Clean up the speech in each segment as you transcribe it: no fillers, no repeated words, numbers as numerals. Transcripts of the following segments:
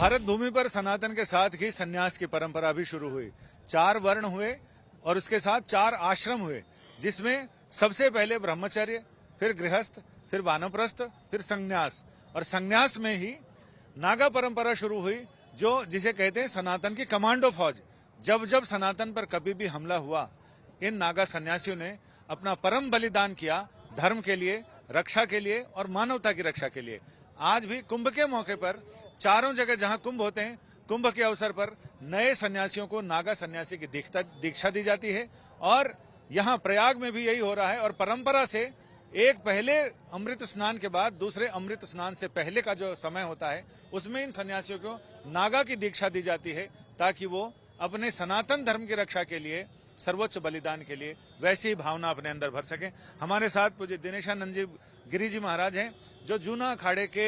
भारत भूमि पर सनातन के साथ ही सन्यास की परंपरा भी शुरू हुई। 4 वर्ण हुए और उसके साथ 4 आश्रम हुए, जिसमें सबसे पहले ब्रह्मचर्य, फिर गृहस्थ, फिर वानप्रस्थ, फिर संन्यास। और संन्यास में ही नागा परंपरा शुरू हुई, जो जिसे कहते हैं सनातन की कमांडो फौज। जब जब सनातन पर कभी भी हमला हुआ, इन नागा सन्यासियों ने अपना परम बलिदान किया, धर्म के लिए, रक्षा के लिए और मानवता की रक्षा के लिए। आज भी कुंभ के मौके पर चारों जगह जहां कुंभ होते हैं, कुंभ के अवसर पर नए सन्यासियों को नागा सन्यासी की दीक्षा दी जाती है। और यहां प्रयाग में भी यही हो रहा है। और परंपरा से एक पहले अमृत स्नान के बाद दूसरे अमृत स्नान से पहले का जो समय होता है, उसमें इन सन्यासियों को नागा की दीक्षा दी जाती है, ताकि वो अपने सनातन धर्म की रक्षा के लिए, सर्वोच्च बलिदान के लिए वैसी ही भावना अपने अंदर भर सके। हमारे साथ पूज्य दिनेशानंद जी गिरी जी महाराज हैं, जो जूना अखाड़े के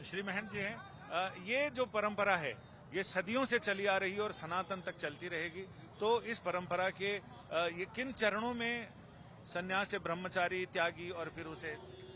श्री महंत जी हैं। ये जो परंपरा है, ये सदियों से चली आ रही है और सनातन तक चलती रहेगी। तो इस परंपरा के ये किन चरणों में सन्यास से ब्रह्मचारी, त्यागी और फिर उसे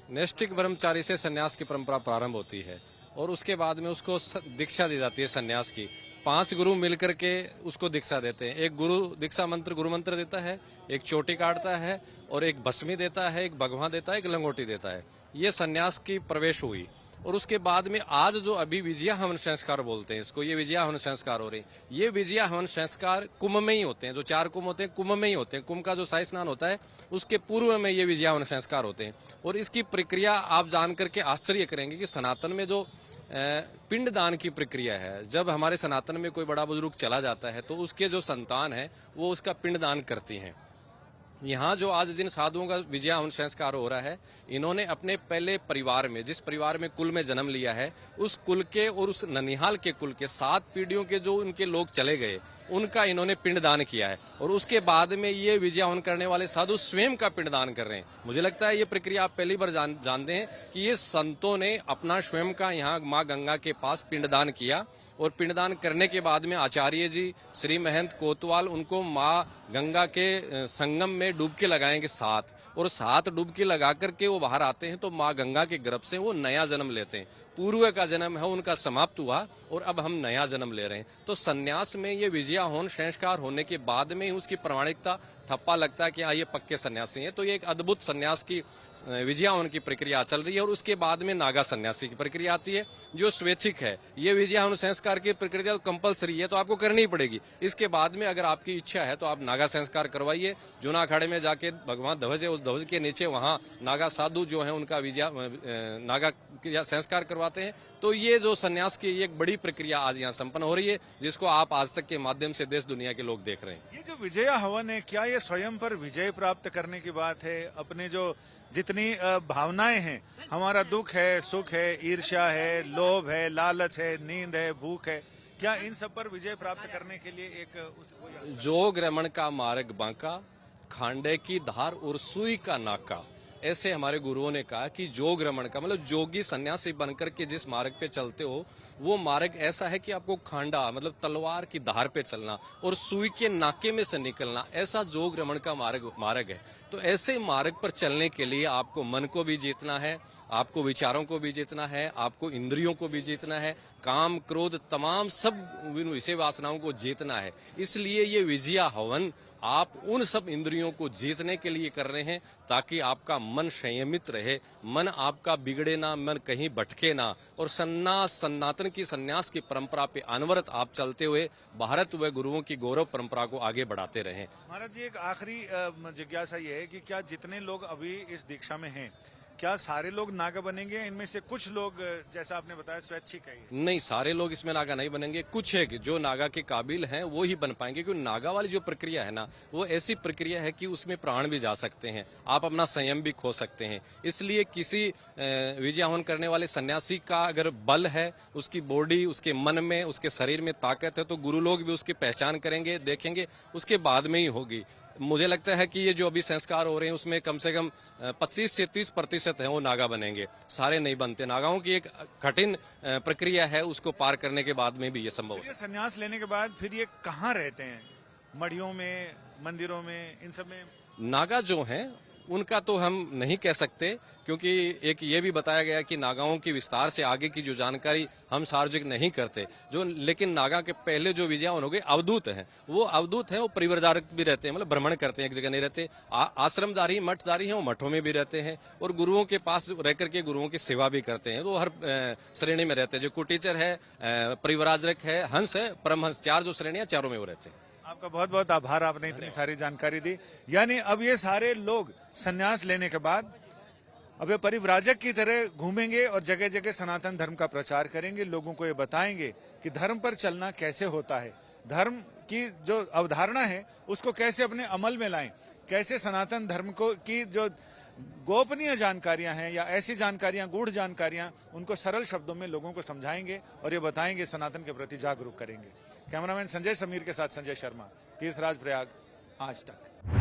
नैष्ठिक ब्रह्मचारी से सन्यास की परंपरा प्रारंभ होती है और उसके बाद में उसको दीक्षा दी जाती है सन्यास की। 5 गुरु मिलकर के उसको दीक्षा देते हैं। एक गुरु दीक्षा मंत्र गुरु मंत्र देता है, एक चोटी काटता है और एक भस्मी देता है, एक भगवा देता है, एक लंगोटी देता है। ये सन्यास की प्रवेश हुई। और उसके बाद में आज जो अभी विजया हवन संस्कार बोलते हैं इसको, ये विजया हवन संस्कार हो रहे हैं। ये विजया हवन संस्कार कुंभ में ही होते हैं। जो 4 कुंभ होते हैं कुंभ में ही होते हैं। कुंभ का जो शाही स्नान होता है उसके पूर्व में ये विजया हवन संस्कार होते हैं। और इसकी प्रक्रिया आप जान करके आश्चर्य करेंगे कि सनातन में जो पिंडदान की प्रक्रिया है, जब हमारे सनातन में कोई बड़ा बुजुर्ग चला जाता है तो उसके जो संतान है वो उसका पिंडदान करती हैं। यहाँ जो आज जिन साधुओं का विजया हवन संस्कार हो रहा है, इन्होंने अपने पहले परिवार में, जिस परिवार में कुल में जन्म लिया है, उस कुल के और उस ननिहाल के कुल के 7 पीढ़ियों के जो उनके लोग चले गए, उनका इन्होंने पिंडदान किया है। और उसके बाद में ये विजया हवन करने वाले साधु स्वयं का पिंडदान कर रहे हैं। मुझे लगता है ये प्रक्रिया आप पहली बार जानते हैं कि ये संतों ने अपना स्वयं का यहाँ माँ गंगा के पास पिंडदान किया। और पिंडदान करने के बाद में आचार्य जी श्री महंत कोतवाल उनको माँ गंगा के संगम में डुबकी लगाएंगे 7, और 7 डुबकी लगा करके वो बाहर आते हैं तो माँ गंगा के गर्भ से वो नया जन्म लेते हैं। पूर्व का जन्म है उनका समाप्त हुआ और अब हम नया जन्म ले रहे हैं। तो सन्यास में ये विजया हवन संस्कार होने के बाद में ही उसकी प्रामाणिकता थप्पा लगता है कि हाँ ये पक्के सन्यासी हैं। तो ये एक अद्भुत सन्यास की विजया हवन की प्रक्रिया चल रही है। और उसके बाद में नागा सन्यासी की प्रक्रिया आती है, जो स्वैच्छिक है। ये विजया हवन संस्कार की प्रक्रिया कंपलसरी है, तो आपको करनी ही पड़ेगी। इसके बाद में अगर आपकी इच्छा है तो आप नागा संस्कार करवाइए। जूना अखाड़े में जाके भगवान ध्वज है, उस ध्वज के नीचे वहाँ नागा साधु जो है उनका विजया नागा संस्कार करवाते हैं। तो ये जो सन्यास की एक बड़ी प्रक्रिया आज यहाँ संपन्न हो रही है, जिसको आप आज तक के माध्यम से देश दुनिया के लोग देख रहे हैं। ये जो विजया हवन है, क्या ये स्वयं पर विजय प्राप्त करने की बात है? अपने जो जितनी भावनाएं हैं, हमारा दुख है, सुख है, ईर्ष्या है, लोभ है, लालच है, नींद है, भूख है, क्या इन सब पर विजय प्राप्त करने के लिए एक जोग रमण का मार्ग बांका, खांडे की धार और सुई का नाका, ऐसे हमारे गुरुओं ने कहा कि जोग रमण का मतलब जोगी सन्यासी बनकर के जिस मार्ग पे चलते हो, वो मार्ग ऐसा है कि आपको खांडा मतलब तलवार की धार पे चलना और सुई के नाके में से निकलना, ऐसा जोग रमण का मार्ग है। तो ऐसे मार्ग पर चलने के लिए आपको मन को भी जीतना है, आपको विचारों को भी जीतना है, आपको इंद्रियों को भी जीतना है, काम क्रोध तमाम सब विषय वासनाओं को जीतना है। इसलिए ये विजया हवन आप उन सब इंद्रियों को जीतने के लिए कर रहे हैं, ताकि आपका मन संयमित रहे, मन आपका बिगड़े ना, मन कहीं भटके ना। और सनातन की सन्यास की परंपरा पे अनवरत आप चलते हुए भारत व गुरुओं की गौरव परंपरा को आगे बढ़ाते रहें। महाराज जी, एक आखिरी जिज्ञासा ये है कि क्या जितने लोग अभी इस दीक्षा में हैं, क्या सारे लोग नागा बनेंगे? इनमें से कुछ लोग, जैसा आपने बताया, स्वैच्छिक है? नहीं, सारे लोग इसमें नागा नहीं बनेंगे। कुछ है जो नागा के काबिल हैं वो ही बन पाएंगे, क्योंकि नागा वाली जो प्रक्रिया है ना, वो ऐसी प्रक्रिया है कि उसमें प्राण भी जा सकते हैं, आप अपना संयम भी खो सकते हैं। इसलिए किसी विजया हवन करने वाले सन्यासी का अगर बल है, उसकी बॉडी, उसके मन में, उसके शरीर में ताकत है, तो गुरु लोग भी उसकी पहचान करेंगे, देखेंगे, उसके बाद में ही होगी। मुझे लगता है कि ये जो अभी संस्कार हो रहे हैं उसमें कम से कम 25 से 30% है वो नागा बनेंगे, सारे नहीं बनते। नागाओं की एक कठिन प्रक्रिया है, उसको पार करने के बाद में भी ये संभव है। संन्यास लेने के बाद फिर ये कहाँ रहते हैं? मढ़ियों में, मंदिरों में, इन सब में? नागा जो हैं उनका तो हम नहीं कह सकते, क्योंकि एक ये भी बताया गया कि नागाओं की विस्तार से आगे की जो जानकारी हम सार्वजनिक नहीं करते, जो लेकिन नागा के पहले जो विजयवान हो गए अवधूत हैं, वो अवधूत हैं, वो परिवारजारक भी रहते हैं, मतलब भ्रमण करते हैं, एक जगह नहीं रहते। आश्रमदारी मठदारी हैं, वो मठों में भी रहते हैं और गुरुओं के पास रह करके गुरुओं की सेवा भी करते हैं। तो हर श्रेणी में रहते हैं, जो कुटीचर है, परिवारजारक है, हंस है, परमहंस, चार जो श्रेणियां चारों में वो रहते हैं। आपका बहुत बहुत आभार, आपने इतनी सारी जानकारी दी। यानी अब ये सारे लोग संन्यास लेने के बाद अब ये परिव्राजक की तरह घूमेंगे और जगह जगह सनातन धर्म का प्रचार करेंगे, लोगों को ये बताएंगे कि धर्म पर चलना कैसे होता है, धर्म की जो अवधारणा है उसको कैसे अपने अमल में लाएं, कैसे सनातन धर्म को की जो गोपनीय जानकारियां हैं या ऐसी जानकारियां, गूढ़ जानकारियां, उनको सरल शब्दों में लोगों को समझाएंगे और ये बताएंगे, सनातन के प्रति जागरूक करेंगे। कैमरामैन संजय समीर के साथ संजय शर्मा, तीर्थराज प्रयाग, आज तक।